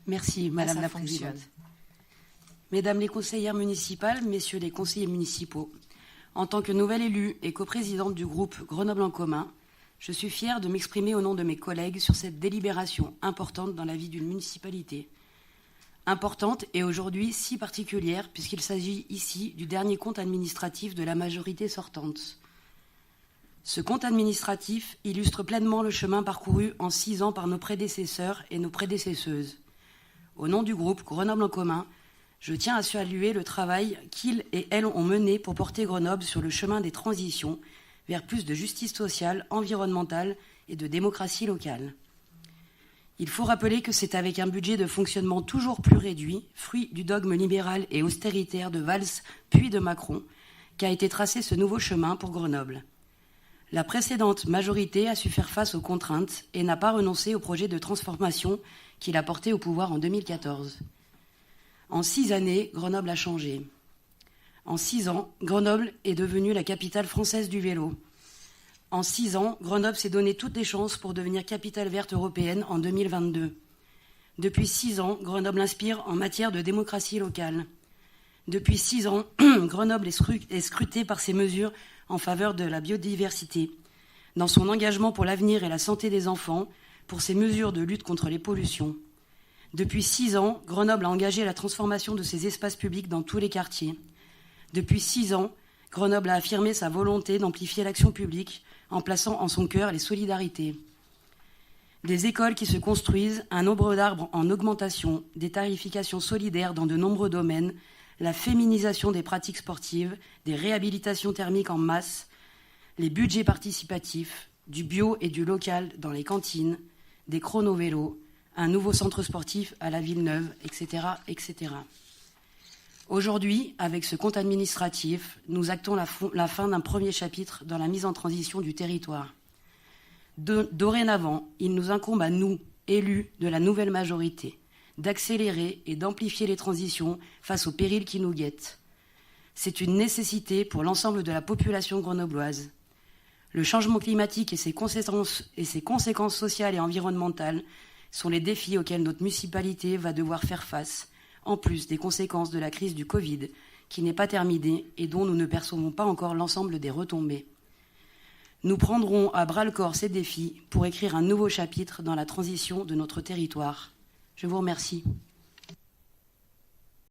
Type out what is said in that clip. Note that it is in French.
Merci, Madame la Présidente. Mesdames les conseillères municipales, Messieurs les conseillers municipaux, en tant que nouvelle élue et coprésidente du groupe Grenoble en commun, je suis fière de m'exprimer au nom de mes collègues sur cette délibération importante dans la vie d'une municipalité. Importante et aujourd'hui si particulière puisqu'il s'agit ici du dernier compte administratif de la majorité sortante. Ce compte administratif illustre pleinement le chemin parcouru en 6 ans par nos prédécesseurs et nos prédécesseuses. Au nom du groupe Grenoble en commun, je tiens à saluer le travail qu'ils et elles ont mené pour porter Grenoble sur le chemin des transitions vers plus de justice sociale, environnementale et de démocratie locale. Il faut rappeler que c'est avec un budget de fonctionnement toujours plus réduit, fruit du dogme libéral et austéritaire de Valls puis de Macron, qu'a été tracé ce nouveau chemin pour Grenoble. La précédente majorité a su faire face aux contraintes et n'a pas renoncé au projet de transformation qu'il a porté au pouvoir en 2014. En 6 années, Grenoble a changé. En 6 ans, Grenoble est devenue la capitale française du vélo. En 6 ans, Grenoble s'est donné toutes les chances pour devenir capitale verte européenne en 2022. Depuis 6 ans, Grenoble inspire en matière de démocratie locale. Depuis 6 ans, Grenoble est scrutée par ses mesures en faveur de la biodiversité, dans son engagement pour l'avenir et la santé des enfants, pour ses mesures de lutte contre les pollutions. Depuis 6 ans, Grenoble a engagé la transformation de ses espaces publics dans tous les quartiers. Depuis 6 ans, Grenoble a affirmé sa volonté d'amplifier l'action publique en plaçant en son cœur les solidarités. Des écoles qui se construisent, un nombre d'arbres en augmentation, des tarifications solidaires dans de nombreux domaines, la féminisation des pratiques sportives, des réhabilitations thermiques en masse, les budgets participatifs, du bio et du local dans les cantines, des chrono-vélos, un nouveau centre sportif à la Villeneuve, etc., etc. Aujourd'hui, avec ce compte administratif, nous actons la fin d'un premier chapitre dans la mise en transition du territoire. Dorénavant, il nous incombe à nous, élus de la nouvelle majorité, d'accélérer et d'amplifier les transitions face aux périls qui nous guettent. C'est une nécessité pour l'ensemble de la population grenobloise. Le changement climatique et ses conséquences sociales et environnementales sont les défis auxquels notre municipalité va devoir faire face, en plus des conséquences de la crise du Covid, qui n'est pas terminée et dont nous ne percevons pas encore l'ensemble des retombées. Nous prendrons à bras-le-corps ces défis pour écrire un nouveau chapitre dans la transition de notre territoire. Je vous remercie.